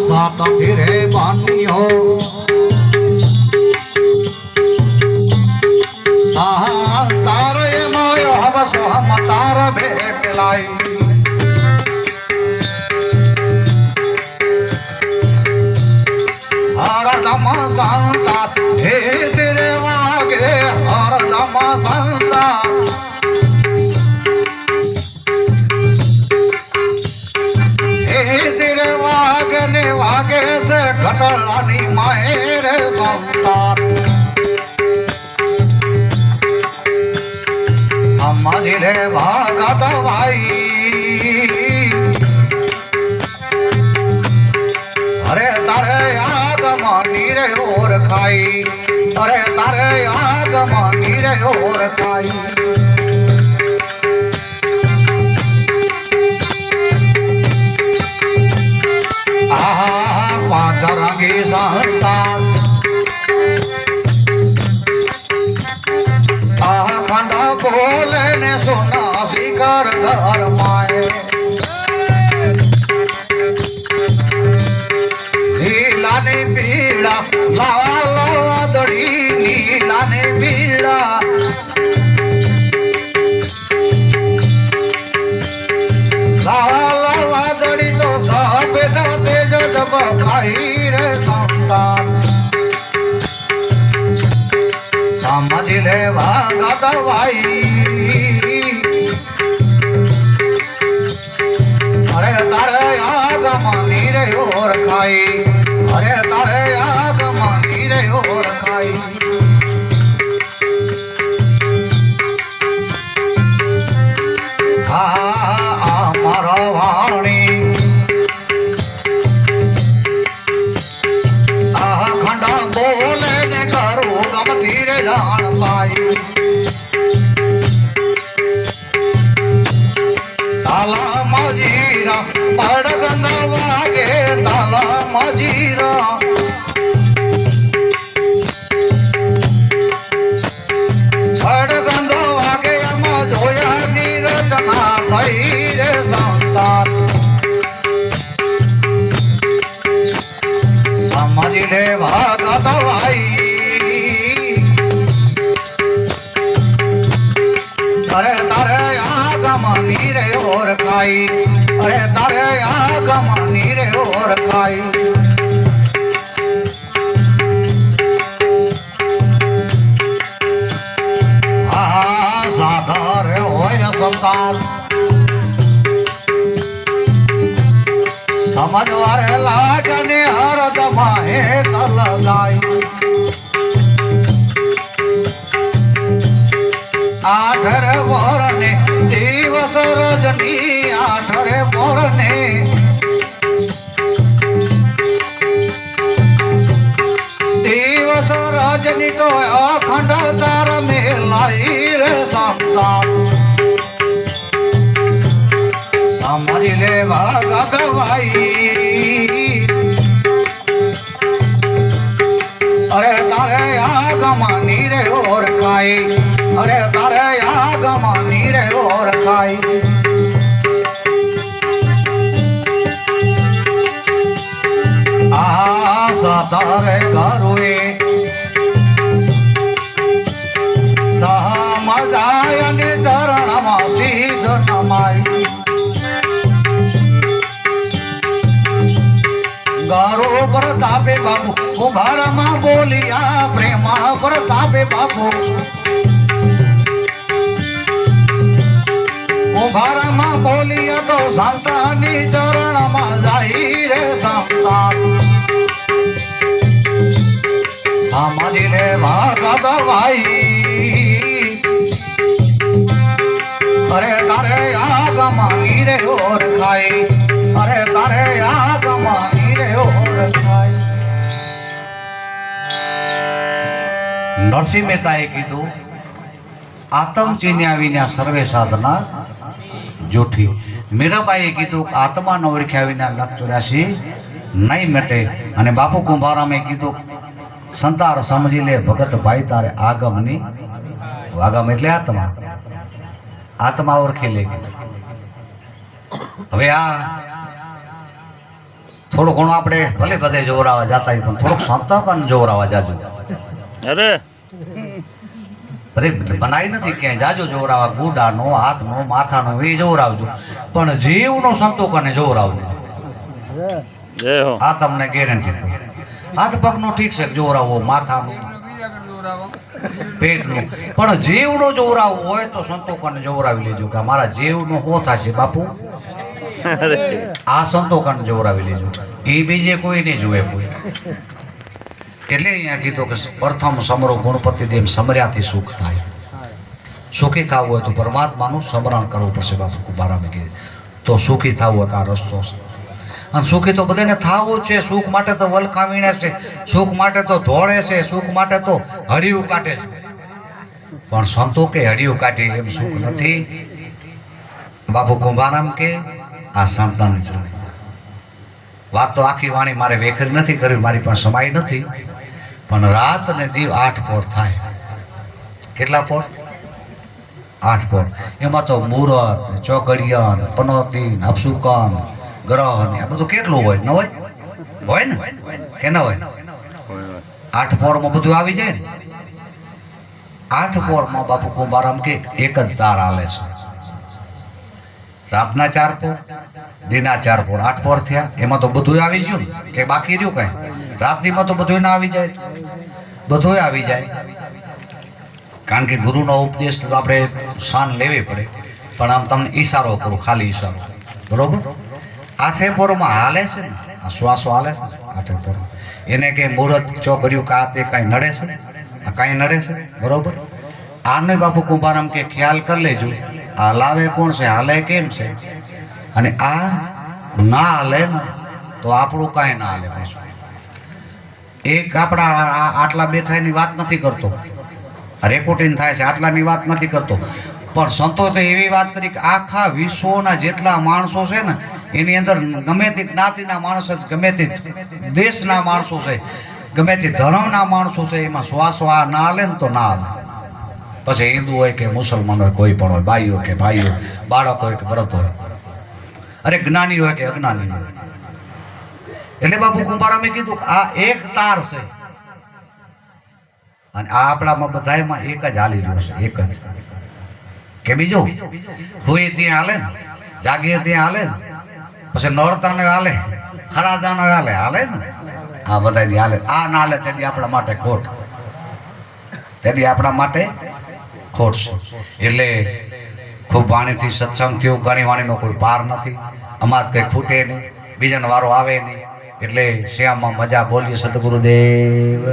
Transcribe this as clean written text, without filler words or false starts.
सात फिरे बानियो तार मायो हवस हम तार भेटलाई हरदम संता हे तेरे वागे हरदम संता वागे से घटलानी माहेर संतान समझ ले भागत भाई अरे तारे आगमनी रे और खाई अरे तारे आगमनी रे और खाई पांच रंगी संतान खंड बोले ने सुना शिकार घर माए नीला ने पीड़ा लाल वादड़ी नीला ने पीड़ा लाल वादड़ी तो सफेद तेज जब खाई रे संतान समझ ले भागत भाई अरे तारे आगमनी रे और खाई अरे तारे आगमनी रे और खाई अमर वाणी खंड बोले ने करू गमती रे जान पाई ताला मजीरा बड़ गंद वागे ताला मजीरा बड़ गंद वागे हम जोया नीरजना भई रे संतान समझ ले भागत भाई अरे तारे आगमनी रे और खाई अरे तारे आगमनी रे और खाई साधार होय संतान समझ वारे लागने हर दमाए कल गाई आठरे मोरने दिवस रजनी आठरे मोरने दिवस रजनी तो अखंड तार में लाई रे संतान समझ ले भागत भाई अरे तारे आगमनी रे और खाई अरे तारे आगमनी रे और खाई सातारे घरुए सहमजायनि चरणमा शीश नमाई गारो प्रतापे बाबू उभारमा बोलिया प्रेमा प्रतापे बाबू उभारमा बोलिया तो संतानी चरणमा जाई रे संतान समझ ले भागत भाई अरे तारे आगमनी रे और खाई अरे तारे आगमनी रे और खाई नरसिंह मेहताए कीधुं आत्म चीन्या विना सर्वे साधना जूठी मीराबाईए कीधुं आत्मा न ओळख्या विना लख 84 नहीं मटे अने बापू कुंभारामे कीधुं संतार समझी ले भगत भाई तारे आगमनी आगम एटले आत्मा आत्मा ओळखी ले हवे आ થોડું ઘણું આપણે ભલે બધે જોવરાવા જતા પણ થોડુંક સંતોકન જોવરાવા જાજો. અરે અરે બનાવી નથી ક્યાંય જાજો જોવરાવા, ગુડાનો, હાથનો, માથાનો એ જોવરાવજો, પણ જીવનો સંતોકને જોવરાવજો. જય હો. આ તમને ગેરંટી. હાથ પગનું ઠીક છે જોવરાવો, માથાનું, પેટનું, પણ જીવનું જોવરાવવું હોય તો સંતોકને જોવરાવી લેજો કે મારા જીવનું શું થશે બાપુ. આ સંતોકને જોવરાવી લેજો, એ બીજે કોઈ નહીં જોવે કોઈ. એટલે અહીંયા કીધું કે પ્રથમ સમરો ગુણપતિ દેવ સમર્યાથી સુખ થાય. સુખી થવું હોય તો પરમાત્માનું સ્મરણ કરવું પડશે બાપુ કુંભારામે કીધું, તો સુખી થવું હોય તો આ રસ્તો છે. અને સુખી તો બધાને થવું છે. સુખ માટે તો વલખાવીને છે, સુખ માટે તો દોડે છે, સુખ માટે તો હળિયું કાઢે છે, પણ સંતો કે હળિયું કાઢે એમ સુખ નથી. બાપુ કુંભારામ કે આ સંતાન છે. વાત તો આખી વાણી મારે વેખરી નથી કરવી, મારી પણ સમાય નથી, પણ રાત ને દીવ 8 પોર થાય. કેટલા પોર? 8 પોર. એમાં તો મુહૂર્ત, ચોકડિયાન, પનોતી, અપસુકાન, ગ્રહ ને આ બધું કેટલું હોય? ન હોય? હોય ને કે ન હોય? 8 પોરમાં બધું આવી જાય ને. 8 પોરમાં બાપુ કુંભારામ કે એક જ તાર હાલે છે. રાતના 4 પોર, દિના 4 પોર, 8 પોર થયા. એમાં તો બધું આવી ગયું ને કે બાકી રહ્યું કઈ? રાતનીમાં તો બધું ના આવી જાય, બધું આવી જાય. કારણ કે ગુરુનો ઉપદેશ તો આપણે શાન લેવી પડે, પણ આમ તમને ઈશારો કરું, ખાલી ઈશારો, બરોબર? 8 પોરમાં હાલે છે ને, આ શ્વાસો હાલે છે 8 પોર. એને કે મુહૂર્ત, ચોકડિયું, કાતે કાંઈ નડે છે? આ કાંઈ નડે છે? બરોબર. આને બાપુ કુંભારામ કે ખ્યાલ કરી લેજો, આ લાવે કોણ છે, હાલે કેમ છે, અને આ ના હાલે ને તો આપણું કાંઈ ના હાલે. પાછું એક આપણા આટલા બેઠાની વાત નથી કરતો, રેકોર્ડિંગ થાય છે આટલાની વાત નથી કરતો, પણ સંતો તો એવી વાત કરી કે આખા વિશ્વના જેટલા માણસો છે ને એની અંદર ગમે તે જ્ઞાતિના માણસો છે, ગમે તે દેશના માણસો છે, ગમે તે ધર્મના માણસો છે, એમાં શ્વાસો આ ના હાલે ને તો ના હાલે. પછી હિન્દુ હોય કે મુસલમાન હોય, કોઈ પણ હોય, ભાઈઓ કે ભાઈઓ, બાળક હોય કે વ્રત હોય, અરે જ્ઞાની હોય કે અજ્ઞાની હોય. એટલે બાપુ કુંભારામે કીધું કે આ એક તાર છે, અને આ આપણામાં બધામાં એક જ હાલી રહ્યો છે, એક જ. કે બીજું હોય ત્યાં હાલે ને, જાગીએ ત્યાં હાલે ને, પછી નોરતાને હાલે, હરાદાનો હાલે, હાલે ને, આ બધા હાલે. આ ના હાલે તેથી આપણા માટે ખોટ, તેથી આપણા માટે ખોટ છે. એટલે ખૂબ વાણીથી સત્સંગ થયું, ઘણી વાણીનો કોઈ પાર નથી. અમાર કંઈ ફૂટે નહીં, બીજાનો વારો આવે નહીં. એટલે શ્યામમાં મજા બોલીએ સદગુરુદેવ.